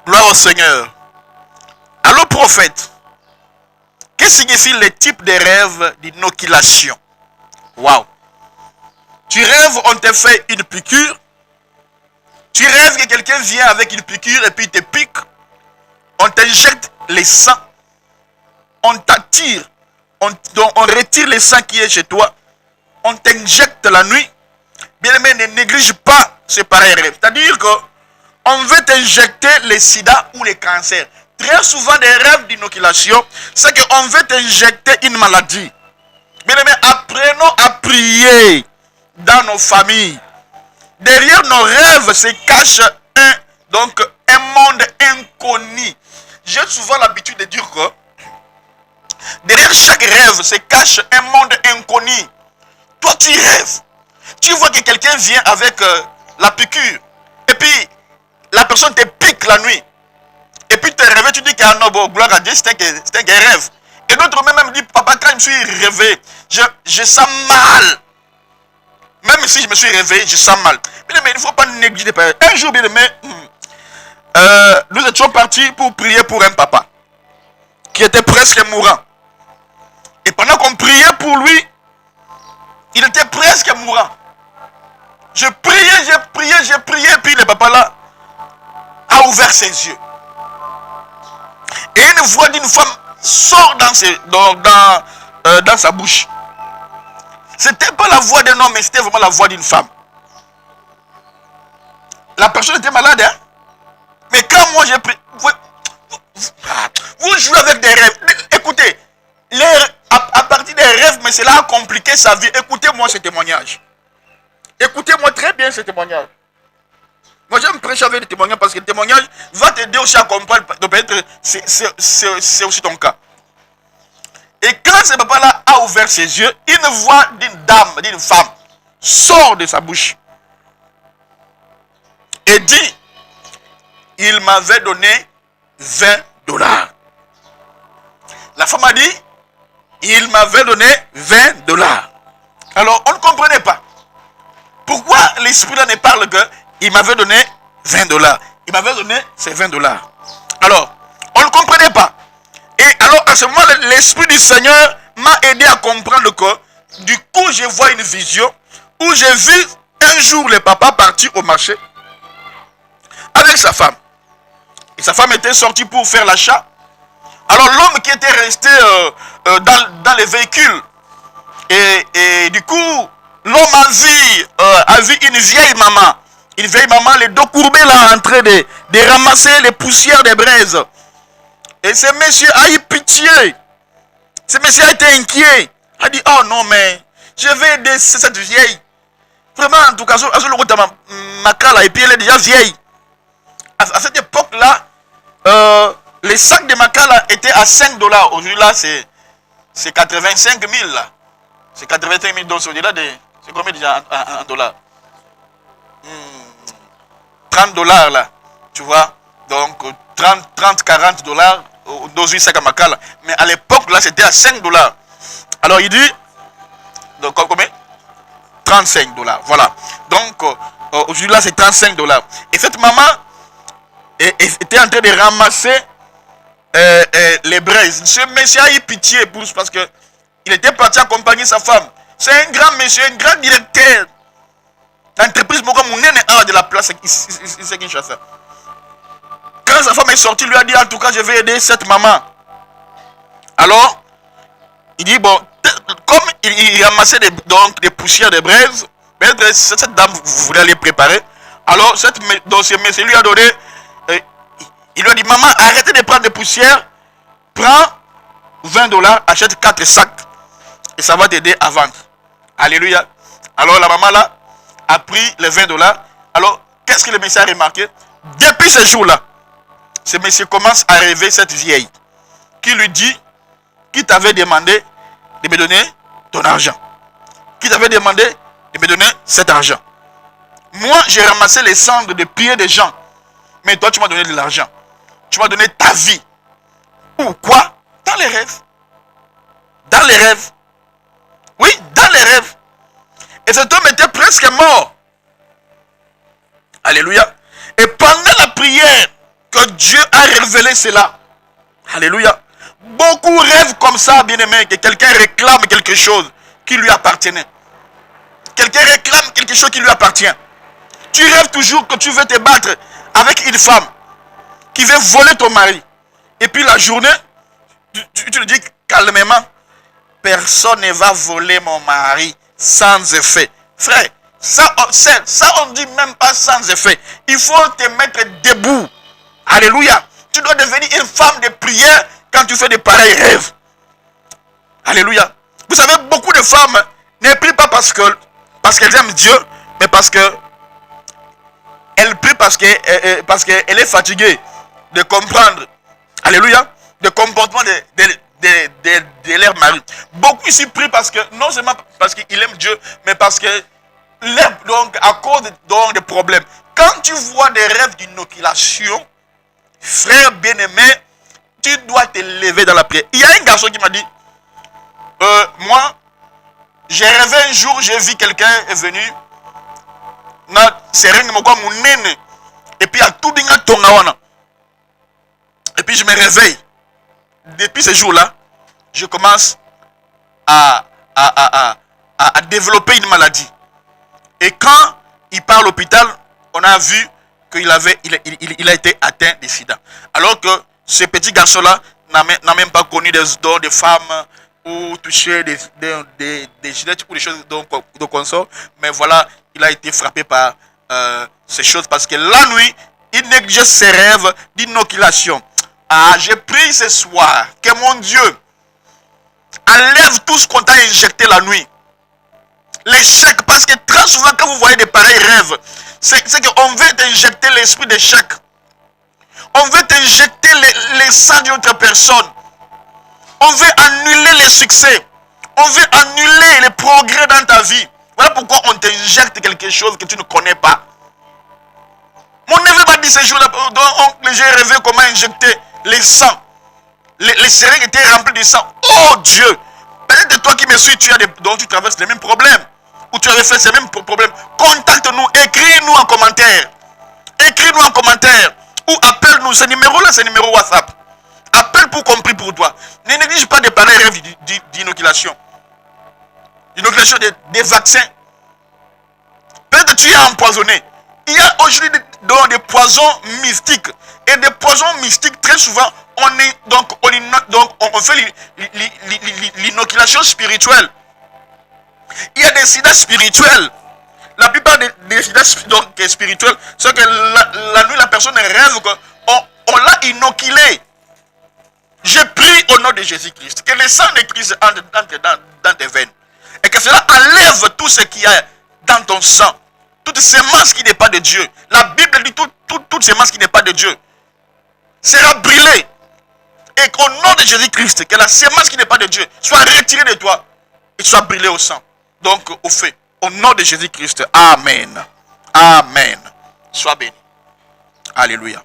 Gloire au Seigneur. Alors prophète, que signifie le type de rêve d'inoculation? Waouh. Tu rêves, on te fait une piqûre. Tu rêves que quelqu'un vient avec une piqûre et puis il te pique. On t'injecte les sangs. On t'attire. On retire les sangs qui est chez toi. On t'injecte la nuit. Bien aimé, ne néglige pas ce pareil rêve. C'est-à-dire qu'on veut t'injecter les sida ou les cancers. Très souvent, des rêves d'inoculation, c'est qu'on veut t'injecter une maladie. Bien aimé, apprenons à prier dans nos familles. Derrière nos rêves se cache un monde inconnu. J'ai souvent l'habitude de dire que derrière chaque rêve se cache un monde inconnu. Toi, tu rêves. Tu vois que quelqu'un vient avec la piqûre. Et puis, la personne te pique la nuit. Et puis, tu te réveilles, tu dis qu'il y a un bon, gloire à Dieu, c'est un rêve. Et d'autres même disent, papa, quand je me suis réveillé, je sens mal. Même si je me suis réveillé, je sens mal. Mais il ne faut pas négliger. Un jour, bien aimé, nous étions partis pour prier pour un papa qui était presque mourant. Et pendant qu'on priait pour lui, il était presque mourant. Je priais, puis le papa là a ouvert ses yeux. Et une voix d'une femme sort dans sa bouche. C'était pas la voix d'un homme, mais c'était vraiment la voix d'une femme. La personne était malade, hein? Mais quand moi j'ai pris... Vous jouez avec des rêves. Écoutez, à partir des rêves, mais cela a compliqué sa vie. Écoutez-moi ce témoignage. Écoutez-moi très bien ce témoignage. Moi j'aime prêcher avec des témoignages parce que le témoignage va t'aider aussi à comprendre. Peut-être c'est aussi ton cas. Et quand ce papa-là a ouvert ses yeux, une voix d'une dame, d'une femme, sort de sa bouche. Et dit, il m'avait donné 20 $. La femme a dit, il m'avait donné 20 $. Alors, on ne comprenait pas. Pourquoi l'esprit là ne parle que il m'avait donné 20 $. Il m'avait donné ces 20 $. Alors, on ne comprenait pas. Et alors, à ce moment, l'esprit du Seigneur m'a aidé à comprendre que, du coup, je vois une vision où j'ai vu un jour le papa partir au marché avec sa femme. Et sa femme était sortie pour faire l'achat. Alors, l'homme qui était resté dans les véhicules, et du coup, l'homme a vu une vieille maman. Une vieille maman, les dos courbés là, en train de ramasser les poussières des braises. Et ce monsieur a eu pitié. Ce monsieur a été inquiet. Il a dit, oh non, mais je vais aider cette vieille. Vraiment, en tout cas, et puis elle est déjà vieille. À cette époque-là, les sacs de Makala étaient à 5 $. Aujourd'hui, là, c'est 85 000. Là. C'est 85 000 $. C'est combien déjà en dollars? 30 $, là. Tu vois? Donc, 30, 40 $. Dans une sac à Makala. Mais à l'époque, là, c'était à 5 $. Alors, il dit, donc, combien? 35 $. Voilà. Donc, aujourd'hui, là, c'est 35 $. Et cette maman était en train de ramasser les braises. Ce monsieur a eu pitié parce que il était parti accompagner sa femme. C'est un grand monsieur, un grand directeur d'entreprise de la place. C'est Kinshasa. Quand sa femme est sortie, il lui a dit, en tout cas, je vais aider cette maman. Alors, il dit, bon, comme il ramassait des poussières de braises, cette dame voulait les préparer. Alors, ce monsieur lui a donné, il lui a dit, maman, arrêtez de prendre des poussières, prends 20 $, achète 4 sacs, et ça va t'aider à vendre. Alléluia. Alors, la maman là a pris les 20 $. Alors, qu'est-ce que le monsieur a remarqué? Depuis ce jour-là, ce monsieur commence à rêver cette vieille qui lui dit, qui t'avait demandé de me donner ton argent, qui t'avait demandé de me donner cet argent. Moi, j'ai ramassé les cendres de pieds des gens, mais toi, tu m'as donné de l'argent. Tu m'as donné ta vie. Pourquoi? Dans les rêves. Dans les rêves. Oui, dans les rêves. Et cet homme était presque mort. Alléluia. Et pendant la prière que Dieu a révélé cela. Alléluia. Beaucoup rêvent comme ça, bien-aimé, que quelqu'un réclame quelque chose qui lui appartenait. Quelqu'un réclame quelque chose qui lui appartient. Tu rêves toujours que tu veux te battre avec une femme qui veut voler ton mari. Et puis la journée, tu le dis calmement, personne ne va voler mon mari sans effet. Frère, ça on dit même pas sans effet. Il faut te mettre debout. Alléluia. Tu dois devenir une femme de prière quand tu fais de pareils rêves. Alléluia. Vous savez, beaucoup de femmes ne prient pas parce qu'elles aiment Dieu, mais parce que elles prient parce qu'elle est fatiguée de comprendre. Alléluia. Le comportement de leur mari. Beaucoup ici prient parce que, non seulement parce qu'ils aiment Dieu, mais parce que, donc, à cause de problèmes. Quand tu vois des rêves d'inoculation, frère bien-aimé, tu dois te lever dans la prière. Il y a un garçon qui m'a dit, moi, j'ai rêvé un jour, j'ai vu quelqu'un est venu, et puis à tout dinga tongawana. Et puis je me réveille. Depuis ce jour-là, je commence à développer une maladie. Et quand il part à l'hôpital, on a vu qu'il il a été atteint de sida. Alors que ce petit garçon-là n'a même pas connu des dons de femmes ou touché des gilettes ou des choses de consort. Mais voilà, il a été frappé par ces choses parce que la nuit, il négligeait ses rêves d'inoculation. Ah, j'ai prié ce soir que mon Dieu enlève tout ce qu'on t'a injecté la nuit. L'échec, parce que très souvent quand vous voyez des pareils rêves, c'est qu'on veut t'injecter l'esprit d'échec. On veut t'injecter les sangs d'une autre personne. On veut annuler les succès. On veut annuler les progrès dans ta vie. Voilà pourquoi on t'injecte quelque chose que tu ne connais pas. Mon neveu m'a dit ce jour-là, j'ai rêvé comment injecter les sangs. Les seringues étaient remplies de sang. Oh Dieu! Peut-être toi qui me suis, donc tu traverses les mêmes problèmes. Ou tu avais fait ces mêmes problèmes. Contacte-nous, écris-nous en commentaire. Écris-nous en commentaire. Ou appelle-nous. Ce numéro-là, c'est le numéro WhatsApp. Appelle pour qu'on prie pour toi. Ne néglige pas de pareils rêves d'inoculation. L'inoculation des vaccins. Peut-être que tu es empoisonné. Il y a aujourd'hui des poisons mystiques. Et des poisons mystiques, très souvent, on fait l'inoculation spirituelle. Il y a des sida spirituels. La plupart des sida spirituels, c'est que la nuit, la personne rêve qu'on l'a inoculé. Je prie au nom de Jésus-Christ que le sang de Christ entre dans tes veines. Et que cela enlève tout ce qu'il y a dans ton sang. Toute semence qui n'est pas de Dieu. La Bible dit toute semence qui n'est pas de Dieu sera brûlée. Et qu'au nom de Jésus-Christ, que la semence qui n'est pas de Dieu soit retirée de toi et soit brûlée au sang. Donc, au fait, au nom de Jésus-Christ, Amen. Amen. Sois béni. Alléluia.